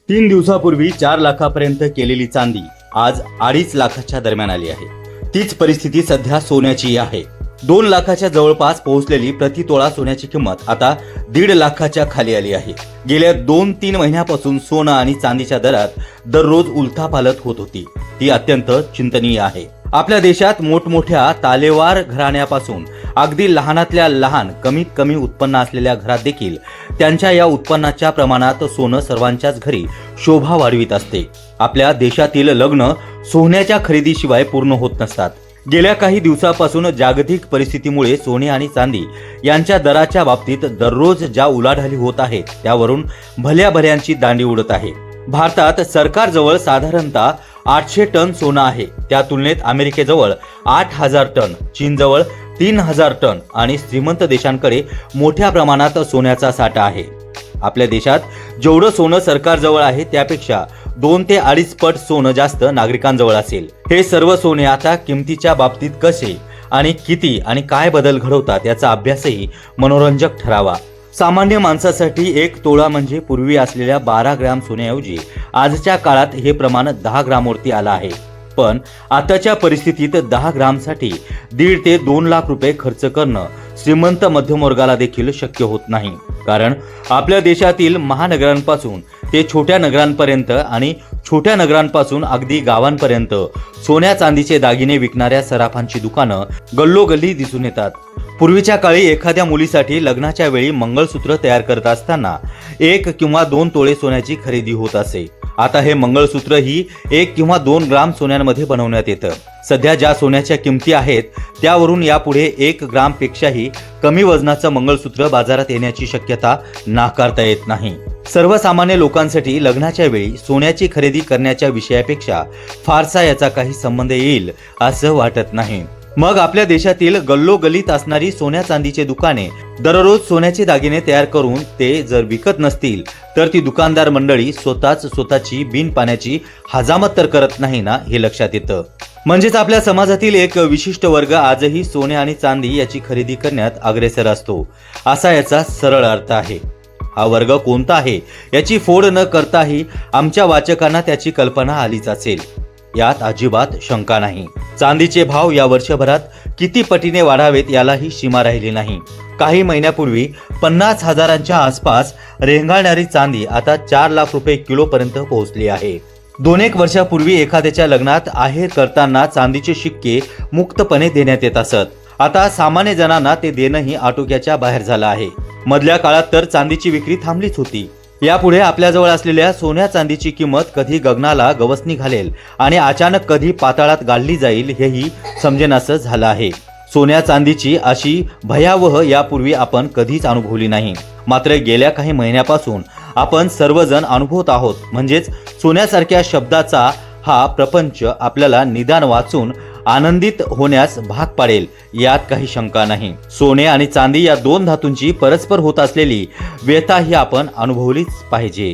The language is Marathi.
3 दिवसापूर्वी 4 लाखापर्यंत केलेली चांदी आज 2.5 लाखाच्या दरम्यान आली आहे। तीच परिस्थिती सध्या सोन्याची आहे। 2 लाखाच्या जवळपास पोहोचलेली प्रति तोळा सोन्याची किंमत आता 1.5 लाखाच्या खाली आली आहे। गेल्या 2-3 महिन्यापासून सोनं आणि चांदीच्या दरात दररोज उलथापालथ होत होती, ती अत्यंत चिंतनीय आहे। आपल्या देशात मोठमोठ्या तालेवार घराण्यापासून अगदी लहानातल्या लहान कमीत कमी उत्पन्न असलेल्या घरात देखील त्यांच्या या उत्पन्नाच्या प्रमाणात सोनं सर्वांच्याच घरी शोभा वाढवित असते। आपल्या देशातील लग्न सोन्याच्या खरेदीशिवाय पूर्ण होत नसतात। गेल्या काही दिवसापासून जागतिक परिस्थितीमुळे सोने आणि चांदी यांच्या दराच्या बाबतीत दररोज ज्या उलाढाली होत आहेत त्यावरून भल्या भल्यांची दांडी उडत आहे। भारतात सरकारजवळ साधारणतः 800 टन सोनं आहे। त्या तुलनेत अमेरिकेजवळ 8000 टन, चीनजवळ 3000 टन आणि श्रीमंत देशांकडे मोठ्या प्रमाणात सोन्याचा साठा आहे। आपल्या देशात जेवढं सोनं सरकारजवळ आहे त्यापेक्षा 2 ते 2.5 पट सोनं जास्त नागरिकांजवळ असेल। हे सर्व सोने आता किमतीच्या बाबतीत कसे आणि किती आणि काय बदल घडवतात याचा अभ्यासही मनोरंजक ठरावा। सामान्य माणसासाठी 1 तोळा म्हणजे पूर्वी असलेल्या 12 ग्रॅम सोन्याऐवजी आजच्या काळात हे प्रमाण 10 ग्रामवरती आलं आहे। पण आताच्या परिस्थितीत 10 ग्रामसाठी 1.5 ते 2 लाख रुपये खर्च करणं श्रीमंत मध्यमवर्गाला देखील शक्य होत नाही। कारण आपल्या देशातील महानगरांपासून ते छोट्या नगरांपर्यंत आणि छोट्या नगरांपासून अगदी गावांपर्यंत सोन्या चांदीचे दागिने विकणाऱ्या सराफांची दुकानं गल्लोगल्ली दिसून येतात। पूर्वीच्या काळी एखाद्या मुलीसाठी लग्नाच्या वेळी मंगळसूत्र तयार करत असताना 1 किंवा 2 तोळे सोन्याची खरेदी होत असे। आता हे मंगळसूत्र ही 1 किंवा 2 ग्राम सोन्यांमध्ये बनवण्यात येतं। सध्या ज्या सोन्याच्या किमती आहेत त्यावरून यापुढे 1 ग्राम पेक्षाही कमी वजनाचं मंगळसूत्र बाजारात येण्याची शक्यता नाकारता येत नाही। सर्वसामान्य लोकांसाठी लग्नाच्या वेळी सोन्याची खरेदी करण्याच्या विषयापेक्षा फारसा याचा काही संबंध येईल असं वाटत नाही। मग आपल्या देशातील गल्लोगल्लीत असणारी सोन्या चांदीचे दुकाने दररोज सोन्याचे दागिने तयार करून ते जर विकत नसतील तर ती दुकानदार मंडळी स्वतःची बिन पाण्याची हजामत तर करत नाही ना, हे लक्षात येतं। म्हणजेच आपल्या समाजातील एक विशिष्ट वर्ग आजही सोने आणि चांदी याची खरेदी करण्यात अग्रेसर असतो, असा याचा सरळ अर्थ आहे। हा वर्ग कोणता आहे याची फोड न करताही आमच्या वाचकांना त्याची कल्पना आलीच असेल, यात अजिबात शंका नाही। चांदीचे भाव या वर्षभरात किती पटीने वाढावेत यालाही सीमा राहिली नाही। काही महिन्यापूर्वी 50,000च्या आसपास रेंगाळणारी चांदी आता 4 लाख रुपये किलो पर्यंत पोहोचली आहे। 2-1 वर्षापूर्वी एखाद्याच्या लग्नात आहेर करताना चांदीचे शिक्के मुक्तपणे देण्यात येत असत। आता सामान्य जणांना ते देणंही आटोक्याच्या बाहेर झालं आहे। मधल्या काळात तर चांदीची विक्री थांबलीच होती। यापुढे आपल्याजवळ असलेल्या सोन्या चांदीची किंमत कधी गगनाला गवसणी घालेल आणि अचानक कधी पाताळात गाडली जाईल हेही समजेनासं झालं आहे। सोन्या चांदीची अशी भयावह यापूर्वी आपण कधीच अनुभवली नाही। मात्र गेल्या काही महिन्यापासून आपण सर्वजण अनुभवत आहोत। म्हणजेच सोन्यासारख्या शब्दाचा हा प्रपंच आपल्याला निदान वाचून आनंदित होण्यास भाग पाडेल यात काही शंका नाही। सोने आणि चांदी या 2 धातूंची परस्पर होत असलेली व्यथा ही आपण अनुभवलीच पाहिजे।